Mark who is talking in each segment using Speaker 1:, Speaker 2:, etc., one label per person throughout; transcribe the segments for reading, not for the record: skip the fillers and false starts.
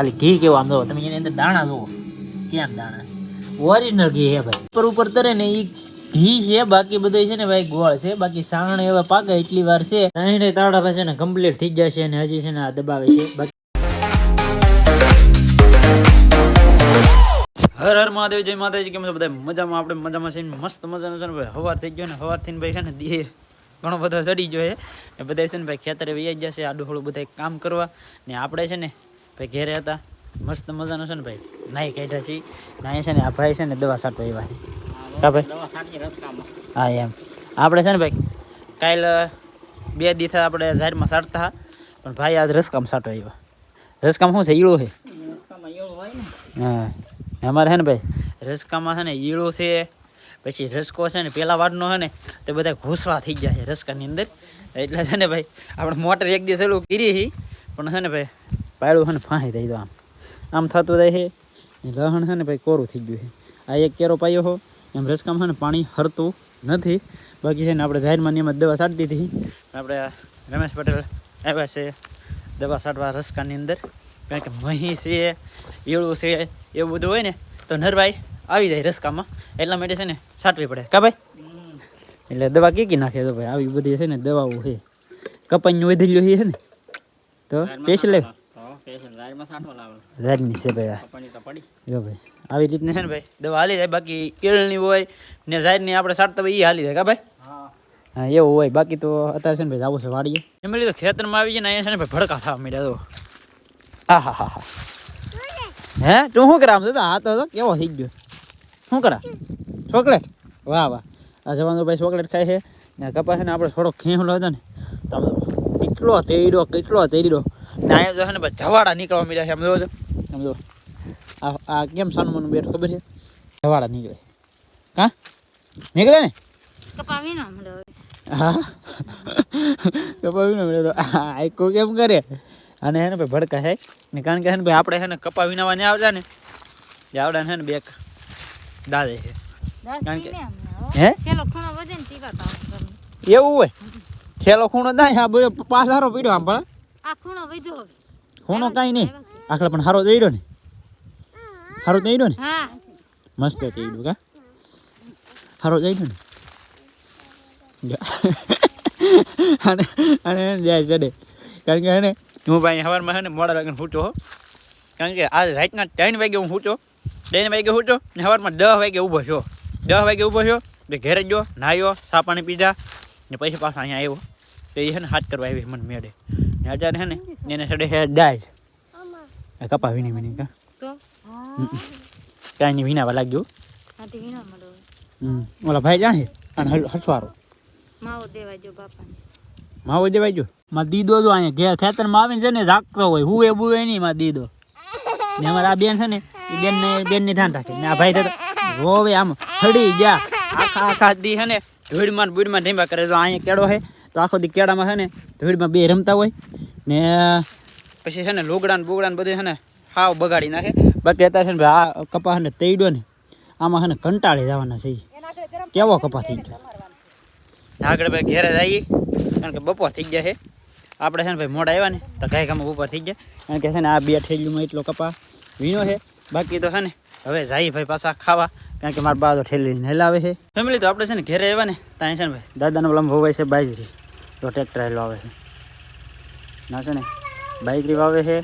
Speaker 1: ખાલી ઘી કેવું આમ જો તમે એની અંદર દાણા જુઓ કેમ દાણા ઓરિજિનલ ઘી હે ભાઈ ઉપર ઉપર તરે ને એ ઘી છે બાકી બધું છે ને ભાઈ ગોળ છે બાકી સાણ એવા પાકે એટલી વાર છે અહીં તાળા પાસે ને કમ્પ્લીટ થઈ જશે અને હજી છે ને આ દબાવે છે બાકી હર હર મહાદેવ જય માતાજી કેમ છો બધા મજામાં આપણે મજામાં છે મસ્ત મજાનું છે ને ભાઈ હવાર થઈ ગયો ને હવારથી ભાઈ છે ને દી ઘણો બધો ચડી ગયો છે ને બધા છે ને ભાઈ ખેતરે વહી જશે આડું થોડું બધા કામ કરવા ને આપણે છે ને ભાઈ ઘેરે હતા મસ્ત મજાનું છે ને ભાઈ નાઈ કાઢ્યા છીએ નાઈ છે ને આ ભાઈ છે ને દવા છાંટવા આવ્યા કા ભાઈ હા એમ આપણે છે ને ભાઈ કાલ 2 દિવસ આપણે ઝાડમાં છાંટતા પણ ભાઈ આજ રસકામ છાંટવા આવ્યા રસકામ શું છે ઈળો છે હા અમારે છે ને ભાઈ રસકામાં છે ને ઈળો છે પછી રસકો છે ને પેલા વાડનો છે ને તે બધા ઘોસળા થઈ ગયા છે રસકાની અંદર એટલે છે ને ભાઈ આપણે મોટર એક દિવસ ચાલુ કરી પણ છે ને ભાઈ પાયડું છે ને ફાંસી થઈ આમ આમ થતું જાય છે લહણ છે ને ભાઈ કોરું થઈ ગયું છે આ એક કેરો પાયો હો એમ રસકામાં છે ને પાણી હરતું નથી બાકી છે ને આપણે જાહેરમાં નિયમિત દવા છાંટી દીધી આપણે રમેશ પટેલ આવ્યા છે દવા છાંટવા રસકાની અંદર કારણ કે મહી છે ઈળું છે એવું બધું હોય ને તો નરભાઈ આવી જાય રસકામાં એટલા માટે છે ને છાંટવી પડે કા ભાઈ એટલે દવા કીકી નાખે તો ભાઈ આવી બધી છે ને દવાઓ છે કપાઈનું વધેલું છે ને તો સ્પેશિયલ ઝાડની છે ભાઈ જો ભાઈ આવી રીતની છે ને ભાઈ દવા હાલી જાય બાકી ઈળની હોય ને ઝાડની આપણે છાંટતા હોય એ હાલી જાય કા ભાઈ હા એવું હોય બાકી તો અત્યારે છે ને ભાઈ જવું છે વાડીએ એમ લીધું ખેતરમાં આવી જાય ને અહીંયા છે ને ભાઈ ભડકા થવા માંડ્યા તો હા હા હા હા હે તું શું કરા આમ તો હાથ હતો કેવો થઈ ગયો શું કરા ચોકલેટ વાહ વાહ આ જવાનો ભાઈ ચોકલેટ ખાય છે ને કપાસ છે ને આપણે થોડો ખેંચલો હતો ને તો કેટલો તેડ્યો ને અહીંયા જો છે ને ભાઈ જવાડા નીકળવા મળ્યા છે આમ જો આમ જો આ કેમ સાનું મનું બેઠ ખબર છે જવાડા નીકળે કા નીકળે ને
Speaker 2: કપાવીનો
Speaker 1: હા કપાવીનો મળ્યો તો આઈકો કેમ કરે અને હે ને ભાઈ ભડકા છે ને કારણ કે હે ને ભાઈ આપણે છે ને કપા વિનાવા ને આવતા ને જે આવડા છે ને બે દાદે છે કારણ કે હે એવું હોય ખેલો ખૂણો થાય આ બધો પાસ હારો પીડ્યો આમ પણ
Speaker 2: આ ખૂણો વધ્યો
Speaker 1: ખૂણો કાંઈ નહીં આખલા પણ હારો જઈડ્યો ને હારો જઈડ્યો ને
Speaker 2: હા
Speaker 1: મસ્ત જઈડ્યો કા હારો જઈડ્યો ને અને અને જાય ચડે કારણ કે હે ને હું ભાઈ સવારમાં છે ને મોડા વાગે સૂચો કારણ કે આ રાતના 3 વાગે હું સૂચો 3 વાગે સૂચો ને સવારમાં 10 વાગે ઊભો છો 10 વાગે ઊભો છો એટલે ઘેરે ગયો નાહ્યો ચા પાણી પીધા ને પછી પાછા અહીંયા આવ્યો તો એ છે ને હાથ કરવા આવી મને મેળે ને અત્યારે છે ને એને ચડે છે ડાળ કપા વીણી કા કાંઈ નહીં વીણાવા લાગ્યો ઓલા ભાઈ જાણે અને હસવારો
Speaker 2: માવો દેવાજો બાપાને
Speaker 1: માવો દેવાઈ ગયો માં દીદો જો અહીંયા ખેતરમાં આવીને છે ને જાગતો હોય હુએ બુએ નહીં માં દીદો ને અમારા આ બેન છે ને એ બેનની ધ્યાન રાખે ને આ ભાઈ તો રોવે આમ હડી ગયા આખા દી છે ને ધૂળમાં બુડમાં ધીમા કરે તો અહીંયા કેળો છે તો આખો દી કેળામાં છે ને ધૂળમાં બે રમતા હોય ને પછી છે ને લુગડાને બુગડાને બધું છે ને હાવ બગાડી નાખે બાકી અત્યારે છે ને ભાઈ આ કપા છે ને તૈડ્યો ને આમાં છે ને કંટાળી જવાના છે કેવો કપા થઈ ગયો આગળ ભાઈ ઘેરે જઈએ કારણ કે બપોર થઈ ગયા છે આપણે છે ને ભાઈ મોડા આવ્યા ને તો ગાય ગામમાં બપોર થઈ ગયા કારણ કે છે ને આ 2 ઠેલીમાં એટલો કપા વીણો છે બાકી તો છે ને હવે જઈએ ભાઈ પાછા ખાવા કારણ કે મારા બા તો ઠેલી હેલાવે છે ફેમિલી તો આપણે છે ને ઘેરે આવ્યા ને ત્યાં છે ને ભાઈ દાદાનો લંબ હોવાય છે બાજરી તો ટ્રેક્ટર હેલો આવે છે ના છે ને બાજરી વાવે છે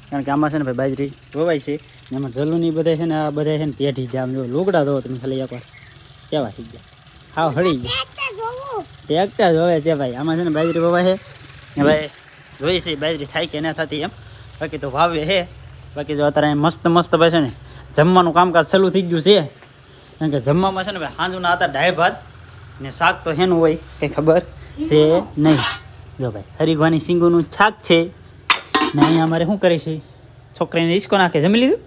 Speaker 1: કારણ કે આમાં છે ને ભાઈ બાજરી વવાય છે ને એમાં જલુની બધા છે ને આ બધા છે ને પેઢી જાય આમ જો લુગડા દો તમે ખાલી એકવાર કેવા થઈ ગયા હાવ હળી ગયા ટ્રેક્ટર જોવે છે ભાઈ આમાં છે ને બાજરી વવાય છે ને ભાઈ જોઈએ છે બાજરી થાય કે ના થતી એમ બાકી તો વાવે છે બાકી જો અત્યારે મસ્ત ભાઈ છે ને જમવાનું કામકાજ ચાલુ થઈ ગયું છે કારણ કે જમવામાં છે ને ભાઈ સાંજના હતા દાળ ભાત ને શાક તો એનું હોય કંઈ ખબર છે નહીં જો ભાઈ હરીગવાની સિંગોનું શાક છે ને અહીંયા અમારે શું કરે છે છોકરીને ઈસકો નાખે જમી લીધું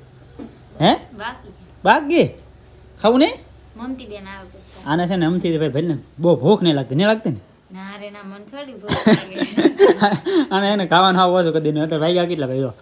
Speaker 1: હે બાકી ખાવું નહીં
Speaker 2: મમતી બેન આવે પછી
Speaker 1: આને છે ને અમથી ભાઈ ભાઈને બહુ ભૂખ નહીં લાગતી નહીં લાગતી ને
Speaker 2: ના રે ના મન થોડી ભૂખ લાગે
Speaker 1: અને એને ખાવાનું આવો છો કદી નહીં વાગ્યા કેટલા ભાઈ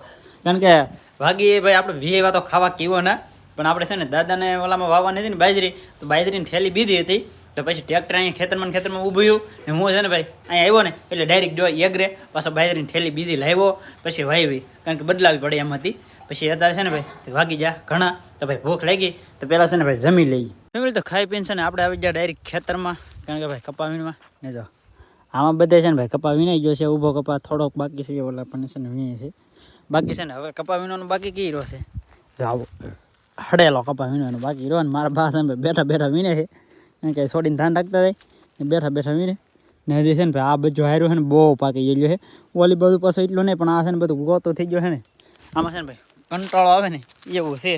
Speaker 1: કારણ કે વાગી ભાઈ આપણે વીએ વાતો ખાવા કેવો ના પણ આપણે છે ને દાદાને ઓલામાં વાવવાની હતી ને બાજરી તો બાજરીની થેલી બીધી હતી તો પછી ટ્રેક્ટર અહીંયા ખેતરમાં ઊભું રહ્યું ને હું છે ને ભાઈ અહીંયા આવ્યો ને એટલે ડાયરેક્ટ જો એગરે પાછો બાજરીની થેલી બીજી લાવ્યો પછી વાવી કારણ કે બદલાવી પડે એમાંથી પછી અત્યારે છે ને ભાઈ વાગી જા ઘણા તો ભાઈ ભૂખ લાગી તો પહેલાં છે ને ભાઈ જમી લઈએ ફેમિલી તો ખાઈ પીને છે ને આપણે આવી ગયા ડાયરેક્ટ ખેતરમાં કારણ કે ભાઈ કપા વીણમાં ને જો આમાં બધે છે ને ભાઈ કપા વીણાઈ ગયો છે ઊભો કપા થોડોક બાકી છે ઓલા પણ છે ને વીણે છે બાકી છે ને હવે કપા વીણવાનું બાકી કઈ રહ્યો છે જો આવો હડેલો કપા વીણવાનું બાકી રહ્યો ને મારા બા સામે બેઠા વીણે છે કારણ કે છોડીને ધ્યાન રાખતા જાય ને બેઠા વીણે ને હજી છે ને ભાઈ આ બધું હાર્યું છે ને બહુ પાકી ગયેલું છે ઓલી બધું પાછું એટલું નહીં પણ આ છે ને બધું ગોતો થઈ ગયો છે ને આમાં છે ને ભાઈ કંટાળો આવે ને એવું છે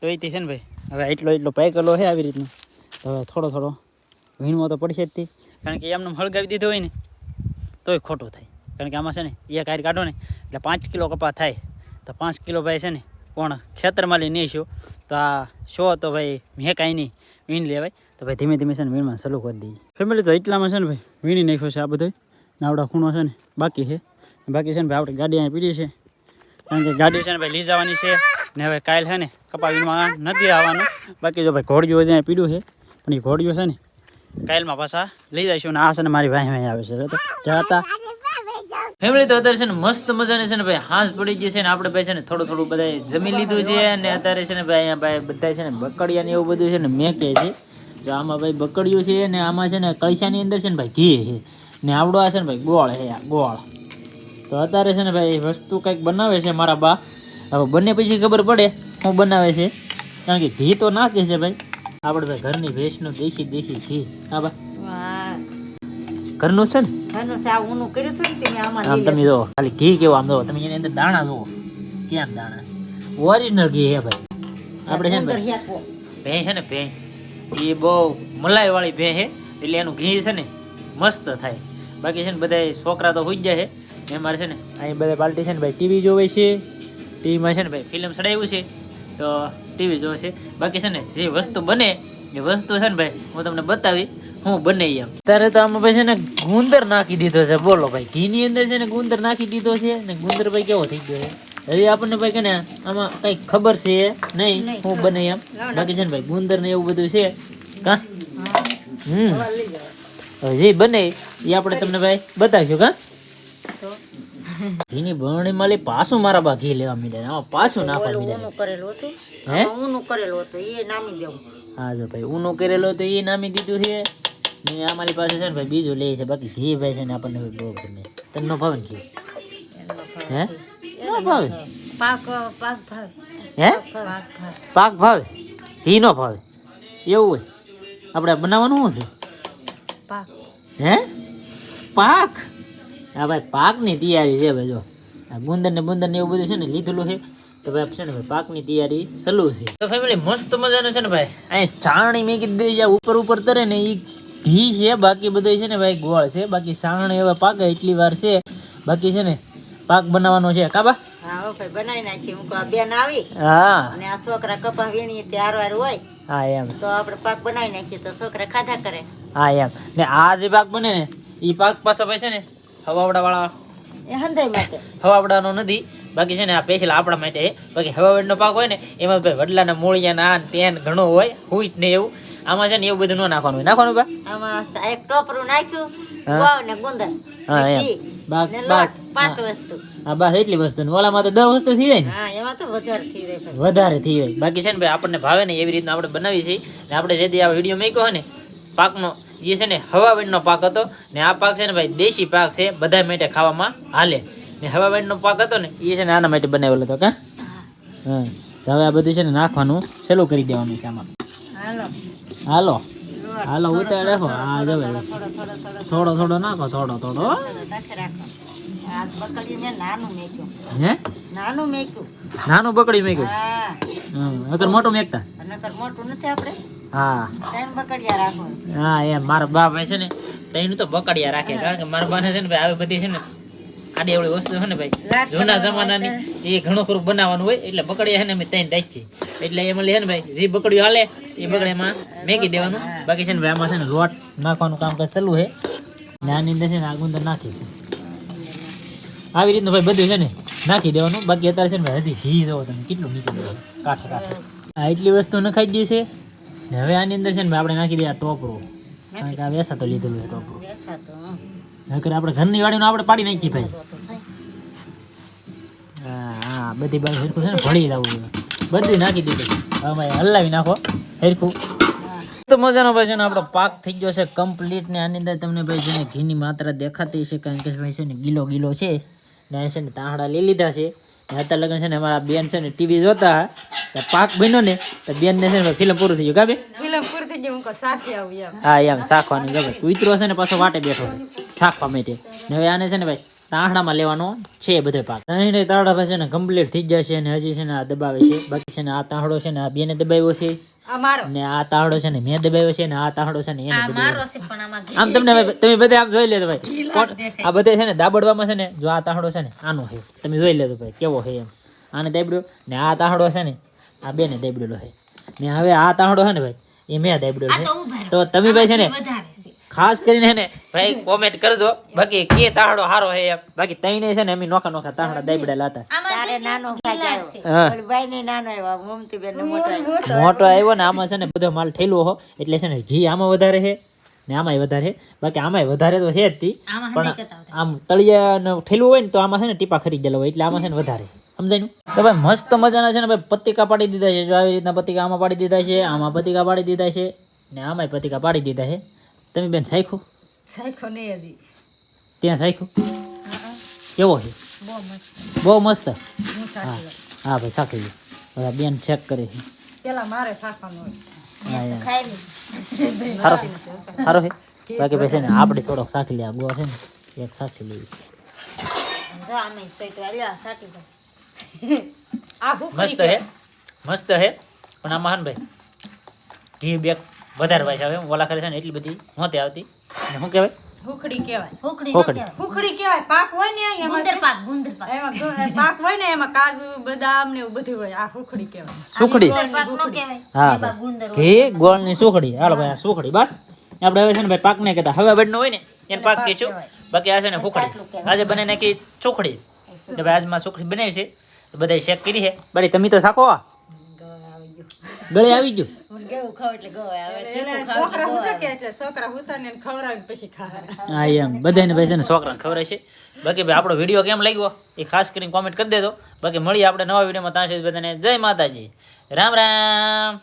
Speaker 1: તો એથી છે ને ભાઈ હવે એટલો પાકેલો છે આવી રીતનું તો હવે થોડો વીણવો તો પડશે જ તે કારણ કે એમને હળગાવી દીધો હોય ને તોય ખોટું થાય કારણ કે આમાં છે ને એક હાર કાઢો ને એટલે 5 કિલો કપા થાય તો 5 કિલો ભાઈ છે ને કોણ ખેતરમાં લઈ નહીં છો તો આ શો તો ભાઈ મેં કાંઈ નહીં વીણ લેવાય તો ભાઈ ધીમે ધીમે છે ને વીણમાં ચાલુ કરી દઈએ ફેમિલી તો એટલામાં છે ને ભાઈ વીણી નાખ્યો છે આ બધો ને આવડા ખૂણો છે ને બાકી છે ને ભાઈ આપણે ગાડી અહીંયા પીડી છે કારણ કે ગાડી છે ને ભાઈ લઈ જવાની છે ને હવે કાલ છે ને કપા વીણમાં નથી આવવાનું બાકી જો ભાઈ ઘોડિયું અહીંયા પીડ્યું છે પણ એ ઘોડિયું છે ને કાલમાં પાછા લઈ જઈશું ને આ છે ને મારી ભાઈ આવે છે તો જતા ફેમિલી તો અત્યારે છે ને મસ્ત મજાની છે ને ભાઈ હાંસ પડી ગઈ છે ને આપણે ભાઈ છે ને થોડું બધા જમી લીધું છે અને અત્યારે છે ને ભાઈ અહીંયા ભાઈ બધા છે ને બકડિયા ને એવું બધું છે ને મેકે છે જો આમાં ભાઈ બકડિયું છે ને આમાં છે ને કળશાની અંદર છે ને ભાઈ ઘી છે ને આવડો આ છે ને ભાઈ ગોળ છે ગોળ તો અત્યારે છે ને ભાઈ વસ્તુ કંઈક બનાવે છે મારા બા હવે બંને પછી ખબર પડે શું બનાવે છે કારણ કે ઘી તો નાખે છે ભાઈ આપણે ભાઈ ઘરની ભેંસનું દેશી ઘી હા બા ઘરનું છે ને આમ તમે જો ખાલી ઘી કેવું આમ જો તમે એની અંદર દાણા જુઓ કેમ દાણા ઓરિજિનલ ઘી હે ભાઈ આપણે છે ને ભેં છે ને ભેં એ બહુ મલાઈ વાળી ભેં છે એટલે એનું ઘી છે ને મસ્ત થાય બાકી છે ને બધા છોકરા તો હોઈ જાય છે અમારે છે ને અહીં બધા પાર્ટી છે ને ભાઈ ટીવી જોવે છે ટીવીમાં છે ને ભાઈ ફિલ્મ ચડાવ્યું છે તો ટીવી જોવે છે બાકી છે ને જે વસ્તુ બને એ વસ્તુ છે ને ભાઈ હું તમને બતાવી હું બને એમ ત્યારે તો આમાં ભાઈ છે ને ગુંદર નાખી દીધો છે બોલો ભાઈ ઘીની અંદર છે ને ગુંદર નાખી દીધો છે ને ગુંદર ભાઈ કેવો થઈ ગયો છે હજી આપણને ભાઈ કે ને આમાં કઈ ખબર છે નહીં હું બને એમ બાકી છે ને ભાઈ ગુંદર ને એવું બધું છે કા જે બને એ આપણે તમને ભાઈ બતાવીશું કા ઘીની બરણી માં પાછું મારા બા ઘી લેવા મીડે પાછું નાખવા મીડે હા જો ભાઈ ઊનો કરેલો તો એ નામી દીધું છે ને અમારી પાસે છે ને ભાઈ બીજું લે છે બાકી ઘી ભાઈ છે ને આપણને બહુ ગમે તને નો ભાવે ઘી હે નો ભાવે હે પાક ભાવે ઘી નો ભાવે એવું હોય આપણે બનાવવાનું શું છે હે પાક હા ભાઈ પાકની તૈયારી છે ભાઈ જો આ ગુંદર ને એવું બધું છે ને લીધેલું છે તો ભાઈ છે ને ભાઈ પાકની તૈયારી ચાલુ છે તો ફેમિલી મસ્ત મજાનું છે ને ભાઈ અહીં ચાણી મેં કીધું જ્યાં ઉપર તરે ને એ ઘી છે બાકી બધું છે ને ભાઈ ગોળ છે બાકી સાણ એવા પાકે એટલી વાર છે બાકી છે ને પાક બનાવવાનો છે કાબા
Speaker 2: બનાવી નાખી હું બેન આવી
Speaker 1: હા
Speaker 2: અને આ છોકરા કપા વીણી ત્યાર હોય
Speaker 1: હા એમ
Speaker 2: તો આપણે પાક બનાવી નાખીએ તો છોકરા ખાધા કરે
Speaker 1: હા એમ ને આ જે પાક બને ને એ પાક પાછો ભાઈ છે ને હવાવડા વાળા
Speaker 2: એ હંધાઈ માટે
Speaker 1: હવાવડાનો નથી બાકી છે ને આ સ્પેશિયલ આપણા માટે બાકી હવાવડનો પાક હોય ને એમાં ભાઈ વડલાના મૂળિયા ના તેન ઘણું હોય હુઈટ ને એવું આમાં છે ને એવું બધું ન નાખવાનું હોય નાખવાનું બા
Speaker 2: આમાં એક ટોપરું નાખ્યું ગોળ ને ગુંદર
Speaker 1: હા એમ બાક બાક
Speaker 2: 5 વસ્તુ
Speaker 1: હા બસ એટલી વસ્તુ ને ઓલામાં તો 10 વસ્તુ થઈ જાય ને
Speaker 2: હા એમાં તો વધારે થઈ જાય
Speaker 1: વધારે થઈ જાય બાકી છે ને ભાઈ આપણને ભાવે ને એવી રીતના આપણે બનાવી છે ને આપણે જેથી આ વિડીયો મેક્યો હોય ને પાકનો એ છે ને હવાવેણનો પાક હતો ને આ પાક છે ને ભાઈ દેશી પાક છે બધા માટે ખાવામાં હાલે ને હવાવેણનો પાક હતો ને એ છે ને આના માટે બનાવેલો હતો કા હા તો હવે આ બધું છે ને નાખવાનું ચાલુ કરી દેવાનું છે આમાં હાલો હાલો ઉતાર રાખો હા જો થોડો નાખો થોડો નાનું બકડી મેક્યું અગર મોટું મેકતા
Speaker 2: મોટું નથી આપણે
Speaker 1: હા
Speaker 2: બકડિયા રાખો
Speaker 1: હા એમ મારા બા ભાઈ છે ને તૈનું તો બકડિયા રાખે કારણ કે મારા બાને છે ને ભાઈ આવી બધી છે ને આડી એવડી વસ્તુ છે ને ભાઈ જૂના જમાનાની એ ઘણું ખરું બનાવવાનું હોય એટલે બકડિયા છે ને અમે તૈન રાખીએ એટલે એમાં છે ને ભાઈ જે બકડીઓ હાલે એ બકડીમાં મેકી દેવાનું બાકી છે ને ભાઈ આમાં છે ને લોટ નાખવાનું કામકાજ ચાલુ છે ને આની અંદર છે ને આ ગુંદર નાખી છે આવી રીતનું ભાઈ બધું છે ને નાખી દેવાનું બાકી અત્યારે છે ને ભાઈ હજી ઘી દો તમે કેટલું નીકળી દો કાઠે આ એટલી વસ્તુ નખાઈ દઈએ છે ને હવે આની અંદર છે ને આપણે નાખી દઈએ આ ટોપરું કારણ કે આ વેસા તો લીધેલું છે ટોપરું
Speaker 2: બેઠા તો
Speaker 1: નકર આપણે ઘરની વાડીનું આપણે પાડી નાખીએ ભાઈ હા બધી બાજુ હરખું છે ને ભળી જવું બધું નાખી દીધું હવે હલાવી નાખો હરખું તો મજાનો ભાઈ છે ને આપણો પાક થઈ ગયો છે કમ્પ્લીટ ને આની અંદર તમને ભાઈ છે ને ઘીની માત્રા દેખાતી છે કારણ કે ભાઈ છે ને ગીલો છે ને આ છે ને તાહડા લઈ લીધા છે ને અત્યારે લગન છે ને અમારા બેન છે ને ટીવી જોતા હતા પાક બન્યો ને તો બેન ને છે ને ફિલ્મ પૂરું થઈ ગયું કાબે
Speaker 2: ફિલ્મ પૂરી થઈ ગઈ હું સાખી આવું એમ
Speaker 1: હા એમ શાખવાની ગમે કૂતરો છે ને પાછો વાટે બેઠો છે શાખવા માટે ને હવે આને છે ને ભાઈ તાહડામાં લેવાનો છે બધો પાક અહીં તાહડા ભાઈ છે ને કમ્પ્લીટ થઈ જશે અને હજી છે ને આ દબાવે છે બાકી છે ને આ તાહડો છે ને આ બેને દબાવ્યો છે
Speaker 2: અમારો
Speaker 1: ને આ તાહડો છે ને મેં દબાવ્યો છે ને આ તાહડો છે ને એને
Speaker 2: આ
Speaker 1: દબાવ્યો
Speaker 2: મારો છે પણ આમાં
Speaker 1: આમ તમને તમે બધા આમ જોઈ લેજો ભાઈ આ બધે છે ને દાબડવામાં છે ને જો આ તાહડો છે ને આનો છે તમે જોઈ લેજો ભાઈ કેવો છે એમ આને દાબડ્યો ને આ તાહડો છે ને આ બેને દાબડેલો છે ને હવે આ તાહડો છે ને ભાઈ એ મેં દાબડેલો છે તો તમે ભાઈ છે ને
Speaker 2: વધારે છે
Speaker 1: ખાસ કરીને ને ભાઈ કોમેન્ટ કરજો બાકી કે તાહડો હારો છે એમ બાકી તઈને છે ને અમે નોખા તાહડા દાબડેલા હતા
Speaker 2: તારે નાનો ભાઈ
Speaker 1: હા.
Speaker 2: ભાઈ ને નાનો આવ્યો મમતી બેન ને મોટો
Speaker 1: મોટો આવ્યો ને આમાં છે ને બધો માલ ઠેલો હો એટલે છે ને ઘી આમાં વધારે છે ને આમાંય વધારે છે બાકી આમાંય વધારે તો છે જ તી પણ આમ તળિયા ઠેલું હોય ને તો આમાં છે ને ટીપા ખરી ગયેલા હોય એટલે આમાં છે ને વધારે સમજાયું તો ભાઈ મસ્ત મજાના છે ને ભાઈ પતિકા પાડી દીધા છે જો આવી રીતના પતિકા આમાં પાડી દીધા છે આમાં પતિકા પાડી દીધા છે ને આમાંય પતિકા પાડી દીધા છે તમે બેન સાખ્યું
Speaker 2: સાખો નહીં હજી
Speaker 1: ત્યાં સાખ્યું કેવો છે
Speaker 2: બહુ મસ્ત
Speaker 1: બહુ મસ્ત
Speaker 2: હું સાખી
Speaker 1: હા ભાઈ સાખી લો હવે બેન ચેક કરે છે
Speaker 2: પેલા મારે સાખવાનું હોય
Speaker 1: હા યાર
Speaker 2: ખાઈ લી
Speaker 1: સારો સારો છે બાકી ભાઈ છે ને આપણે થોડોક સાખી લે આ ગોળ છે ને એક સાખી લેવી
Speaker 2: જો આમે સઈટ વાલ્યા સાટી દો આ
Speaker 1: મસ્ત હે મસ્ત હે પણ આમાં હે ને ભાઈ ઘી બેક વધારે ભાઈ આવે ઓલા કરે છે ને એટલી બધી નહોતી આવતી ને શું કહેવાય
Speaker 2: હુકડી કહેવાય હુકડી
Speaker 1: હુકડી.
Speaker 2: હુકડી કહેવાય પાક હોય ને એમાં ગુંદર પાક એમાં પાક હોય ને એમાં કાજુ બદામ ને એવું બધું હોય આ હુકડી કહેવાય
Speaker 1: સુખડી
Speaker 2: પાક નો કહેવાય
Speaker 1: હા ઘી ગોળ ની સુખડી હાલો ભાઈ આ સુખડી બસ આપણે હવે છે ને ભાઈ પાક ને કહેતા હવે બનનો હોય ને એને પાક કહીશું બાકી આ છે ને સુખડી આજે બને નાખી ચોખડી એટલે ભાઈ આજમાં સુખડી બનાવી છે તો બધા શેક કરી છે બાળી તમે તો થાકો ગળે આવી ગયું
Speaker 2: છોકરા હુતા કે એટલે છોકરા હુતા ને ખવડાવીને પછી ખાય
Speaker 1: હા એમ બધાને ભાઈ છે ને છોકરાને ખવડાવે છે બાકી ભાઈ આપણો વિડીયો કેમ લાગ્યો એ ખાસ કરીને કોમેન્ટ કરી દેજો બાકી મળીએ આપણે નવા વિડીયોમાં ત્યાં સુધી બધાને જય માતાજી રામ રામ